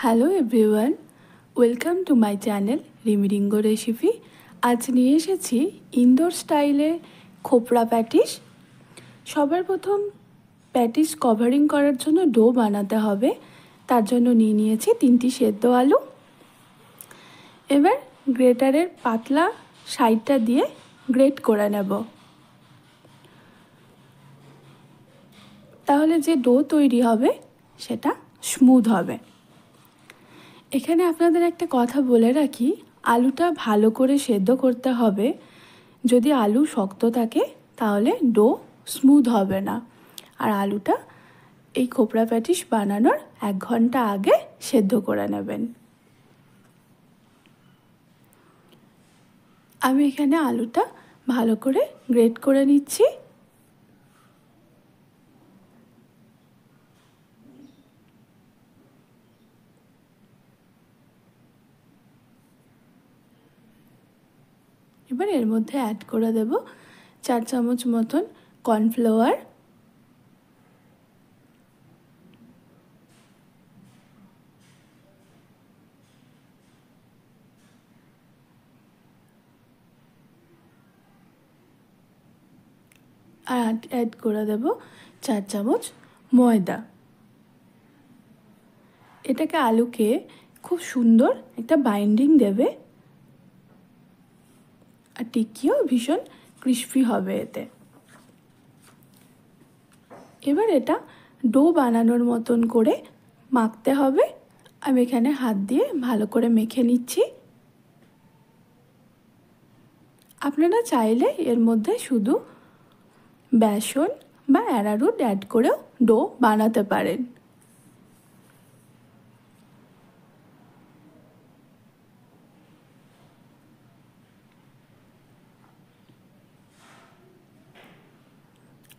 Hello everyone, welcome to my channel Rimiringo recipe. আজ নিয়ে এসেছি ইন্দোর স্টাইলে খোপড়া প্যাটিস। সবার প্রথম প্যাটিস কভারিং করার জন্য ডো বানাতে হবে। তার জন্য নিয়েছি 3টি সেদ্ধ আলু। এবার গ্রেটারের পাতলা সাইডটা দিয়ে গ্রেট করে নেব, তাহলে যে ডো তৈরি হবে সেটা স্মুথ হবে। এখানে আপনাদের একটা কথা বলে রাখি, আলুটা ভালো করে সেদ্ধ করতে হবে। যদি আলু শক্ত থাকে তাহলে ডো স্মুথ হবে না। আর আলুটা এই খোপড়া প্যাটিস বানানোর 1 ঘন্টা আগে সেদ্ধ করে নেবেন। আমি এখানে আলুটা ভালো করে গ্রেট করে নিচ্ছি। এবার এর মধ্যে অ্যাড করে দেব 4 চামচ মতন কর্নফ্লাওয়ার, আর অ্যাড করে দেব 4 চামচ ময়দা। এটাকে আলুকে খুব সুন্দর একটা বাইন্ডিং দেবে, আর টিকিও ভীষণ ক্রিস্পি হবে এতে। এবার এটা ডো বানানোর মতন করে মাখতে হবে। আমি এখানে হাত দিয়ে ভালো করে মেখে নিচ্ছি। আপনারা চাইলে এর মধ্যে শুধু বেসন বা অ্যারারুট অ্যাড করেও ডো বানাতে পারেন।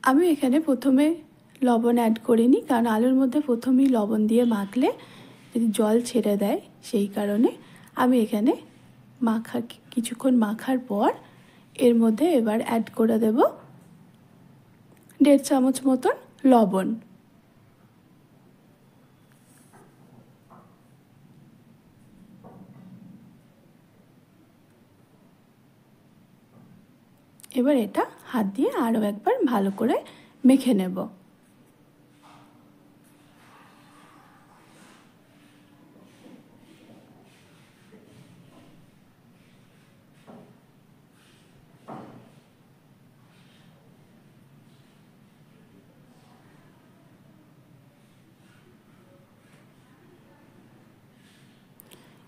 আমি এখানে প্রথমে লবণ অ্যাড করিনি, কারণ আলুর মধ্যে প্রথমেই লবণ দিয়ে মাখলে যদি জল ছেড়ে দেয়, সেই কারণে আমি এখানে কিছুক্ষণ মাখার পর এর মধ্যে এবার অ্যাড করে দেব 1.5 চামচ মতন লবণ। এবার এটা হাত দিয়ে আরও একবার ভালো করে মেখে নেব।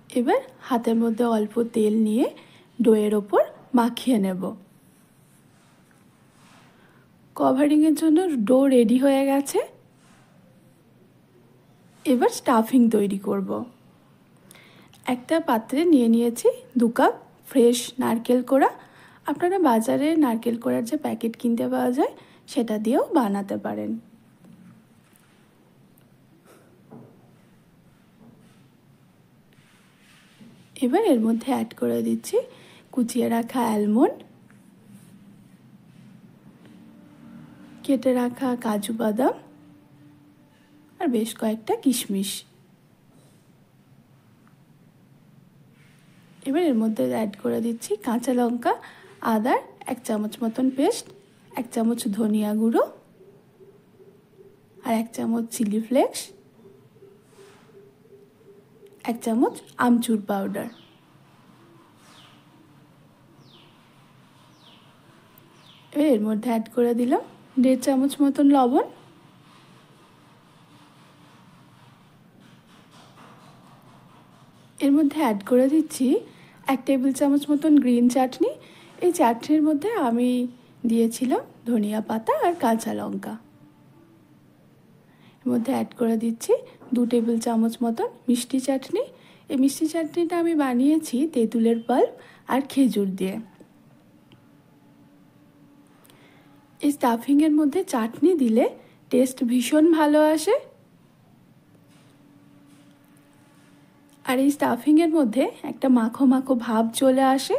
এবার হাতের মধ্যে অল্প তেল নিয়ে ডোয়ের ওপর মাখিয়ে নেব। কভারিংয়ের জন্য ডো রেডি হয়ে গেছে। এবার স্টাফিং তৈরি করব। একটা পাত্রে নিয়ে নিয়েছি 2 কাপ ফ্রেশ নারকেল কোড়া। আপনারা বাজারে নারকেল কোড়ার যে প্যাকেট কিনতে পাওয়া যায় সেটা দিয়েও বানাতে পারেন। এবার এর মধ্যে অ্যাড করে দিচ্ছি কুচিয়ে রাখা অ্যালমন্ড, কেটে রাখা কাজু বাদাম, আর বেশ কয়েকটা কিশমিশ। এবার এর মধ্যে অ্যাড করে দিচ্ছি কাঁচা লঙ্কা, আদার 1 চামচ মতন পেস্ট, 1 চামচ ধনিয়া গুঁড়ো, আর 1 চামচ চিলি ফ্লেক্স, 1 চামচ আমচুর পাউডার। এবার এর মধ্যে অ্যাড করে দিলাম 1.5 চামচ মতন লবণ। এর মধ্যে অ্যাড করে দিচ্ছি 1 টেবিল চামচ মতন গ্রিন চাটনি। এই চাটনির মধ্যে আমি দিয়েছিলাম ধনিয়া পাতা আর কাঁচা লঙ্কা। এর মধ্যে অ্যাড করে দিচ্ছি 2 টেবিল চামচ মতন মিষ্টি চাটনি। এই মিষ্টি চাটনিটা আমি বানিয়েছি তেঁতুলের পাল্প আর খেজুর দিয়ে। এই স্টাফিংয়ের মধ্যে চাটনি দিলে টেস্ট ভীষণ ভালো আসে। আর এই স্টাফিংয়ের মধ্যে একটা মাখো মাখো ভাব চলে আসে।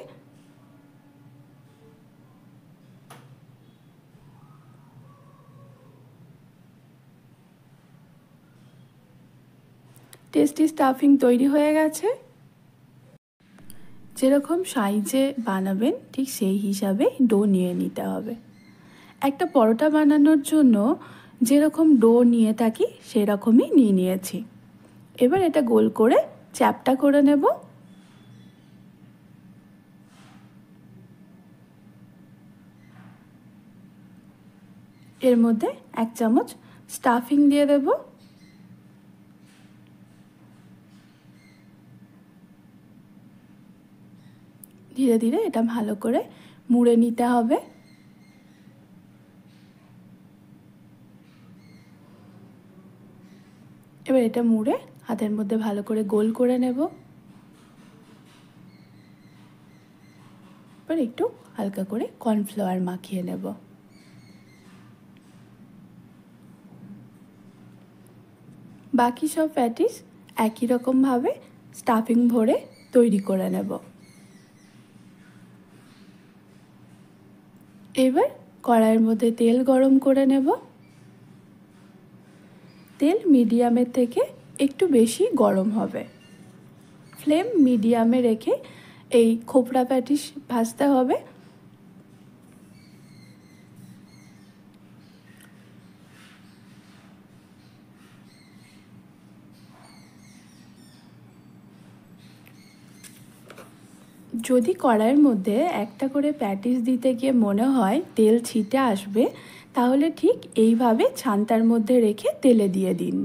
টেস্টি স্টাফিং তৈরি হয়ে গেছে। যেরকম সাইজে বানাবেন ঠিক সেই হিসাবে ডো নিয়ে নিতে হবে। একটা পরোটা বানানোর জন্য যেরকম ডো নিয়ে থাকি সেরকমই নিয়ে নিয়েছি। এবার এটা গোল করে চ্যাপটা করে নেব। এর মধ্যে 1 চামচ স্টাফিং দিয়ে দেব। ধীরে ধীরে এটা ভালো করে মুড়ে নিতে হবে। এবার এটা মুড়ে হাতের মধ্যে ভালো করে গোল করে নেব। এবার একটু হালকা করে কর্নফ্লাওয়ার মাখিয়ে নেব। বাকি সব প্যাটিস একই রকমভাবে স্টাফিং ভরে তৈরি করে নেব। এবার কড়াইয়ের মধ্যে তেল গরম করে নেব। তেল মিডিয়ামের থেকে একটু বেশি গরম হবে। ফ্লেম মিডিয়ামে রেখে এই খোপড়া প্যাটিস ভাজতে হবে। যদি কড়াইয়ের মধ্যে একটা করে প্যাটিস দিতে গিয়ে মনে হয় তেল ছিটে আসবে, তাহলে ঠিক এইভাবে ছান্তার মধ্যে রেখে তেলে দিয়ে দিন।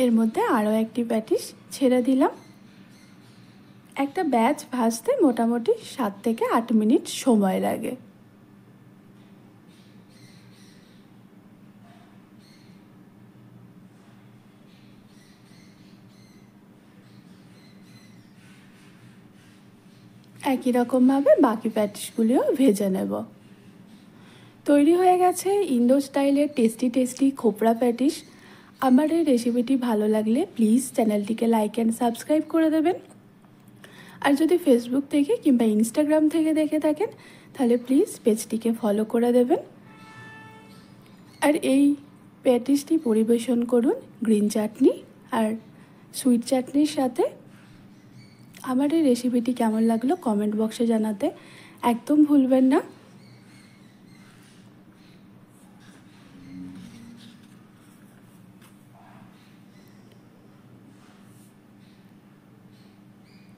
এর মধ্যে আরও একটি প্যাটিস ছেড়ে দিলাম। একটা ব্যাচ ভাজতে মোটামুটি 7 থেকে 8 মিনিট সময় লাগে। একই রকমভাবে বাকি প্যাটিসগুলিও ভেজে নেব। তৈরি হয়ে গেছে ইন্দো স্টাইলের টেস্টি খোপড়া প্যাটিস। আমার এই রেসিপিটি ভালো লাগলে প্লিজ চ্যানেলটিকে লাইক অ্যান্ড সাবস্ক্রাইব করে দেবেন। আর যদি ফেসবুক থেকে কিংবা ইনস্টাগ্রাম থেকে দেখে থাকেন তাহলে প্লিজ পেজটিকে ফলো করে দেবেন। আর এই প্যাটিসটি পরিবেশন করুন গ্রিন চাটনি আর সুইট চাটনির সাথে। আমার এই রেসিপিটি কেমন লাগলো কমেন্ট বক্সে জানাতে একদম ভুলবেন না।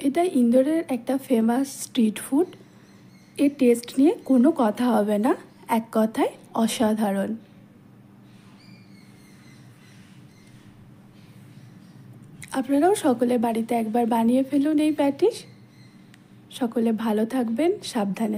এটা ইন্দোরের একটা ফেমাস স্ট্রিট ফুড। এর টেস্ট নিয়ে কোনো কথা হবে না, এক কথায় অসাধারণ। আপনারাও সকলে বাড়িতে একবার বানিয়ে ফেলুন এই প্যাটিস। সকলে ভালো থাকবেন, সাবধানে